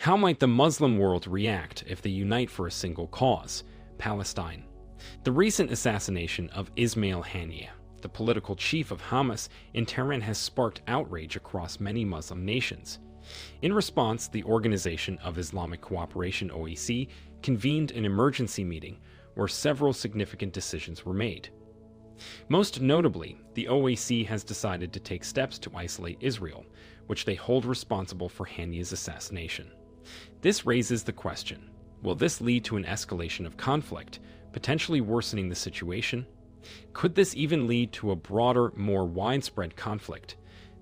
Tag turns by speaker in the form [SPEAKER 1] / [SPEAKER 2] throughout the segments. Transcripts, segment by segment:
[SPEAKER 1] How might the Muslim world react if they unite for a single cause, Palestine? The recent assassination of Ismail Haniyeh, the political chief of Hamas in Tehran, has sparked outrage across many Muslim nations. In response, the Organization of Islamic Cooperation (OIC) convened an emergency meeting where several significant decisions were made. Most notably, the OIC has decided to take steps to isolate Israel, which they hold responsible for Haniyeh's assassination. This raises the question: will this lead to an escalation of conflict, potentially worsening the situation? Could this even lead to a broader, more widespread conflict?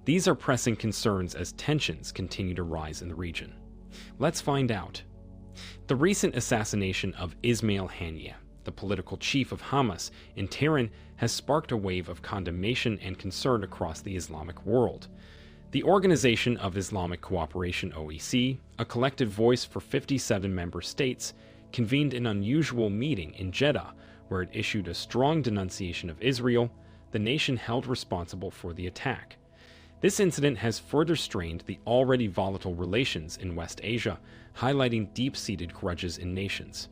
[SPEAKER 1] These are pressing concerns as tensions continue to rise in the region. Let's find out. The recent assassination of Ismail Haniyeh, the political chief of Hamas in Tehran, has sparked a wave of condemnation and concern across the Islamic world. The Organization of Islamic Cooperation (OIC), a collective voice for 57 member states, convened an unusual meeting in Jeddah where it issued a strong denunciation of Israel, the nation held responsible for the attack. This incident has further strained the already volatile relations in West Asia, highlighting deep-seated grudges in nations.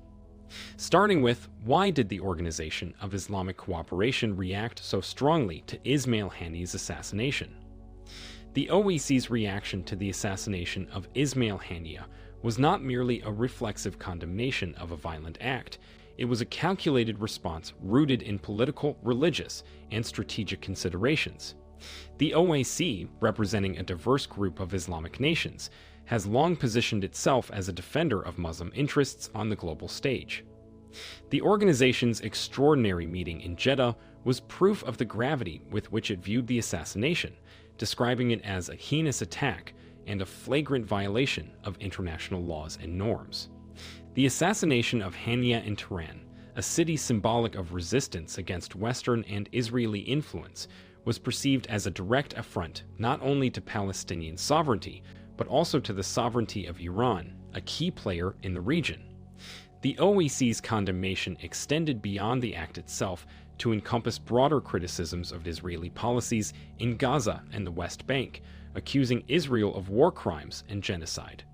[SPEAKER 1] Starting with, why did the Organization of Islamic Cooperation react so strongly to Ismail Haniyeh's assassination? The OIC's reaction to the assassination of Ismail Haniyeh was not merely a reflexive condemnation of a violent act. It was a calculated response rooted in political, religious, and strategic considerations. The OIC, representing a diverse group of Islamic nations, has long positioned itself as a defender of Muslim interests on the global stage. The organization's extraordinary meeting in Jeddah was proof of the gravity with which it viewed the assassination, describing it as a heinous attack and a flagrant violation of international laws and norms. The assassination of Haniyeh in Tehran, a city symbolic of resistance against Western and Israeli influence, was perceived as a direct affront not only to Palestinian sovereignty, but also to the sovereignty of Iran, a key player in the region. The OIC's condemnation extended beyond the act itself to encompass broader criticisms of Israeli policies in Gaza and the West Bank, accusing Israel of war crimes and genocide.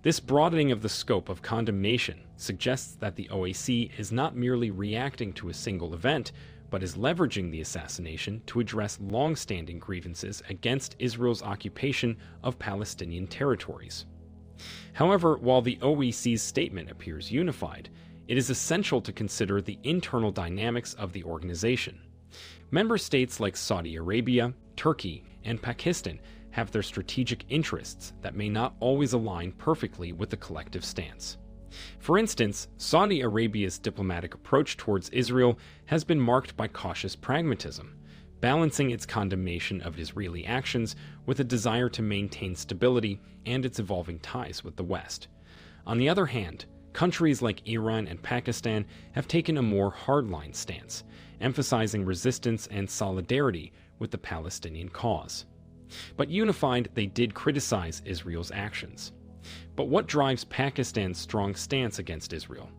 [SPEAKER 1] This broadening of the scope of condemnation suggests that the OIC is not merely reacting to a single event, but is leveraging the assassination to address long-standing grievances against Israel's occupation of Palestinian territories. However, while the OIC's statement appears unified, it is essential to consider the internal dynamics of the organization. Member states like Saudi Arabia, Turkey, and Pakistan have their strategic interests that may not always align perfectly with the collective stance. For instance, Saudi Arabia's diplomatic approach towards Israel has been marked by cautious pragmatism, balancing its condemnation of Israeli actions with a desire to maintain stability and its evolving ties with the West. On the other hand, countries like Iran and Pakistan have taken a more hardline stance, emphasizing resistance and solidarity with the Palestinian cause. But unified, they did criticize Israel's actions. But what drives Pakistan's strong stance against Israel?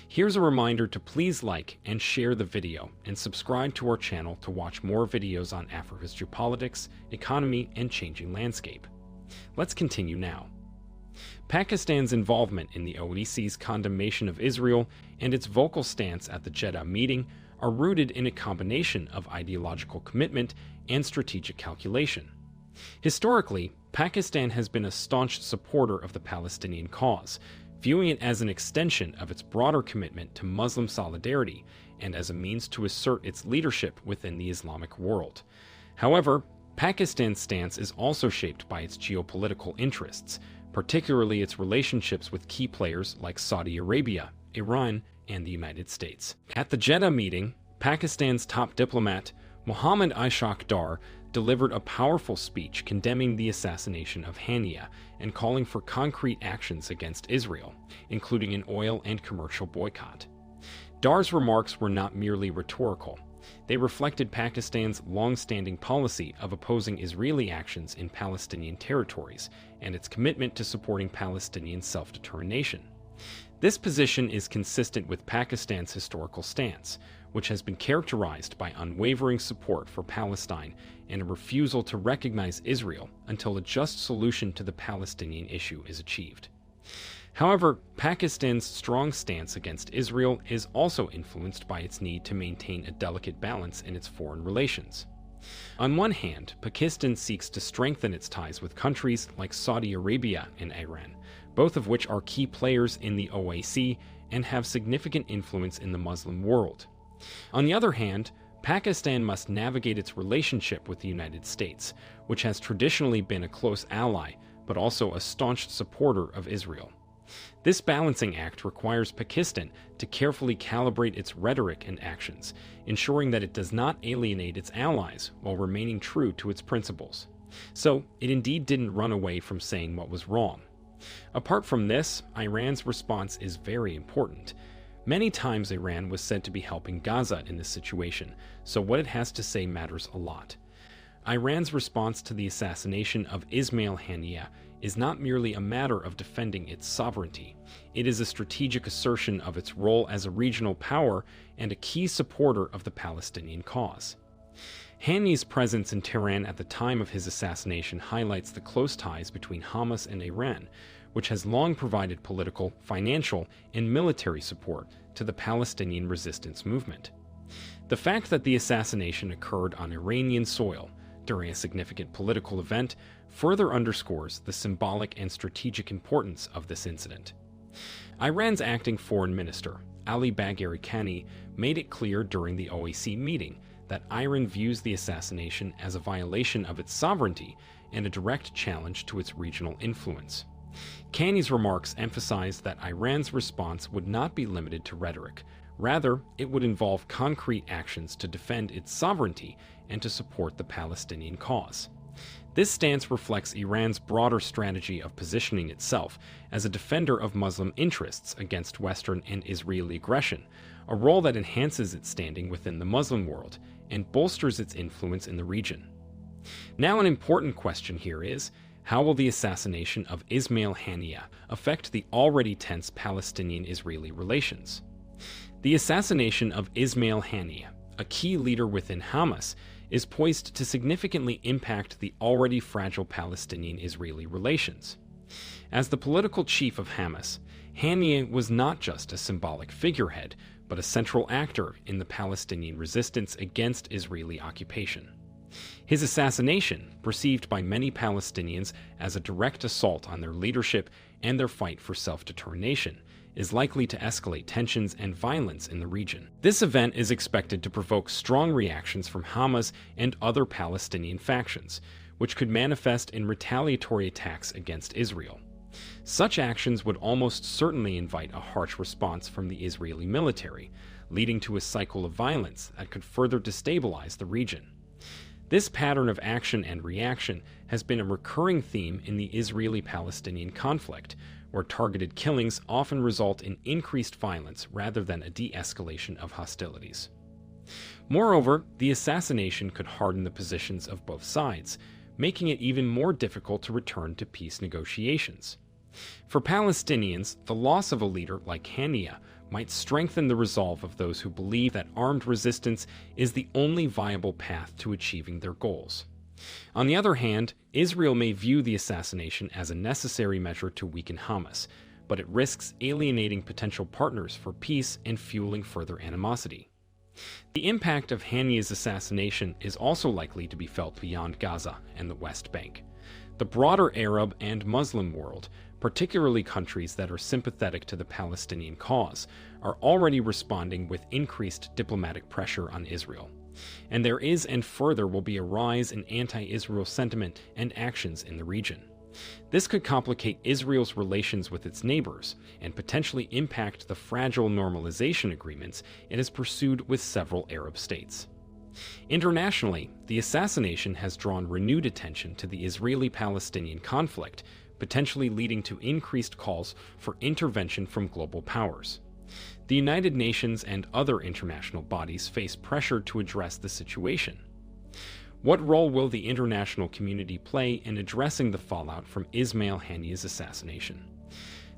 [SPEAKER 1] Here's a reminder to please like and share the video and subscribe to our channel to watch more videos on Africa's geopolitics, economy, and changing landscape. Let's continue now. Pakistan's involvement in the OIC's condemnation of Israel and its vocal stance at the Jeddah meeting are rooted in a combination of ideological commitment and strategic calculation. Historically, Pakistan has been a staunch supporter of the Palestinian cause, viewing it as an extension of its broader commitment to Muslim solidarity and as a means to assert its leadership within the Islamic world. However, Pakistan's stance is also shaped by its geopolitical interests, particularly its relationships with key players like Saudi Arabia, Iran, and the United States. At the Jeddah meeting, Pakistan's top diplomat, Mohammad Ishaq Dar, delivered a powerful speech condemning the assassination of Haniyeh and calling for concrete actions against Israel, including an oil and commercial boycott. Dar's remarks were not merely rhetorical. They reflected Pakistan's long-standing policy of opposing Israeli actions in Palestinian territories and its commitment to supporting Palestinian self-determination. This position is consistent with Pakistan's historical stance, which has been characterized by unwavering support for Palestine and a refusal to recognize Israel until a just solution to the Palestinian issue is achieved. However, Pakistan's strong stance against Israel is also influenced by its need to maintain a delicate balance in its foreign relations. On one hand, Pakistan seeks to strengthen its ties with countries like Saudi Arabia and Iran, both of which are key players in the OIC and have significant influence in the Muslim world. On the other hand, Pakistan must navigate its relationship with the United States, which has traditionally been a close ally, but also a staunch supporter of Israel. This balancing act requires Pakistan to carefully calibrate its rhetoric and actions, ensuring that it does not alienate its allies while remaining true to its principles. So, it indeed didn't run away from saying what was wrong. Apart from this, Iran's response is very important. Many times Iran was said to be helping Gaza in this situation, so what it has to say matters a lot. Iran's response to the assassination of Ismail Haniyeh is not merely a matter of defending its sovereignty. It is a strategic assertion of its role as a regional power and a key supporter of the Palestinian cause. Haniyeh's presence in Tehran at the time of his assassination highlights the close ties between Hamas and Iran, which has long provided political, financial, and military support to the Palestinian resistance movement. The fact that the assassination occurred on Iranian soil during a significant political event further underscores the symbolic and strategic importance of this incident. Iran's acting foreign minister, Ali Bagheri Kani, made it clear during the OIC meeting that Iran views the assassination as a violation of its sovereignty and a direct challenge to its regional influence. Kani's remarks emphasized that Iran's response would not be limited to rhetoric. Rather, it would involve concrete actions to defend its sovereignty and to support the Palestinian cause. This stance reflects Iran's broader strategy of positioning itself as a defender of Muslim interests against Western and Israeli aggression, a role that enhances its standing within the Muslim world and bolsters its influence in the region. Now, an important question here is, how will the assassination of Ismail Haniyeh affect the already tense Palestinian-Israeli relations? The assassination of Ismail Haniyeh, a key leader within Hamas, is poised to significantly impact the already fragile Palestinian-Israeli relations. As the political chief of Hamas, Haniyeh was not just a symbolic figurehead, but a central actor in the Palestinian resistance against Israeli occupation. His assassination, perceived by many Palestinians as a direct assault on their leadership and their fight for self-determination, is likely to escalate tensions and violence in the region. This event is expected to provoke strong reactions from Hamas and other Palestinian factions, which could manifest in retaliatory attacks against Israel. Such actions would almost certainly invite a harsh response from the Israeli military, leading to a cycle of violence that could further destabilize the region. This pattern of action and reaction has been a recurring theme in the Israeli-Palestinian conflict, where targeted killings often result in increased violence rather than a de-escalation of hostilities. Moreover, the assassination could harden the positions of both sides, making it even more difficult to return to peace negotiations. For Palestinians, the loss of a leader like Haniyeh might strengthen the resolve of those who believe that armed resistance is the only viable path to achieving their goals. On the other hand, Israel may view the assassination as a necessary measure to weaken Hamas, but it risks alienating potential partners for peace and fueling further animosity. The impact of Haniyeh's assassination is also likely to be felt beyond Gaza and the West Bank. The broader Arab and Muslim world, particularly countries that are sympathetic to the Palestinian cause, are already responding with increased diplomatic pressure on Israel. And there is and further will be a rise in anti-Israel sentiment and actions in the region. This could complicate Israel's relations with its neighbors and potentially impact the fragile normalization agreements it has pursued with several Arab states. Internationally, the assassination has drawn renewed attention to the Israeli-Palestinian conflict, potentially leading to increased calls for intervention from global powers. The United Nations and other international bodies face pressure to address the situation. What role will the international community play in addressing the fallout from Ismail Haniyeh's assassination?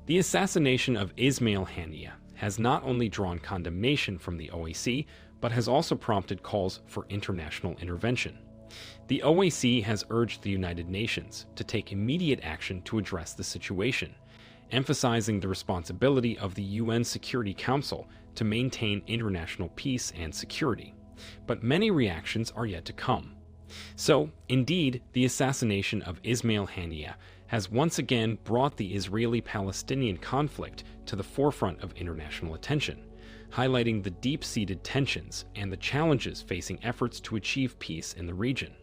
[SPEAKER 1] The assassination of Ismail Haniyeh has not only drawn condemnation from the OIC, but has also prompted calls for international intervention. The OIC has urged the United Nations to take immediate action to address the situation, emphasizing the responsibility of the UN Security Council to maintain international peace and security. But many reactions are yet to come. So, indeed, the assassination of Ismail Haniyeh has once again brought the Israeli-Palestinian conflict to the forefront of international attention, highlighting the deep-seated tensions and the challenges facing efforts to achieve peace in the region.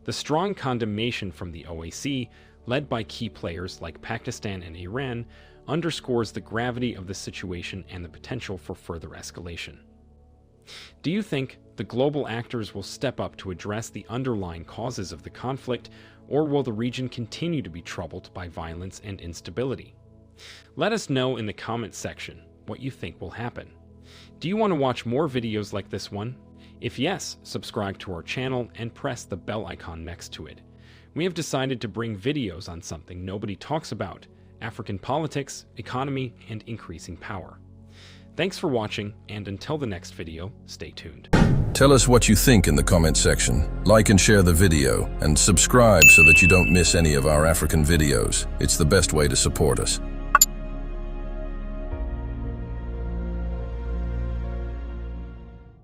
[SPEAKER 1] The strong condemnation from the OIC, led by key players like Pakistan and Iran, underscores the gravity of the situation and the potential for further escalation. Do you think the global actors will step up to address the underlying causes of the conflict, or will the region continue to be troubled by violence and instability? Let us know in the comments section what you think will happen. Do you want to watch more videos like this one? If yes, subscribe to our channel and press the bell icon next to it. We have decided to bring videos on something nobody talks about: African politics, economy, and increasing power. Thanks for watching, and until the next video, stay tuned.
[SPEAKER 2] Tell us what you think in the comment section. Like and share the video, and subscribe so that you don't miss any of our African videos. It's the best way to support us.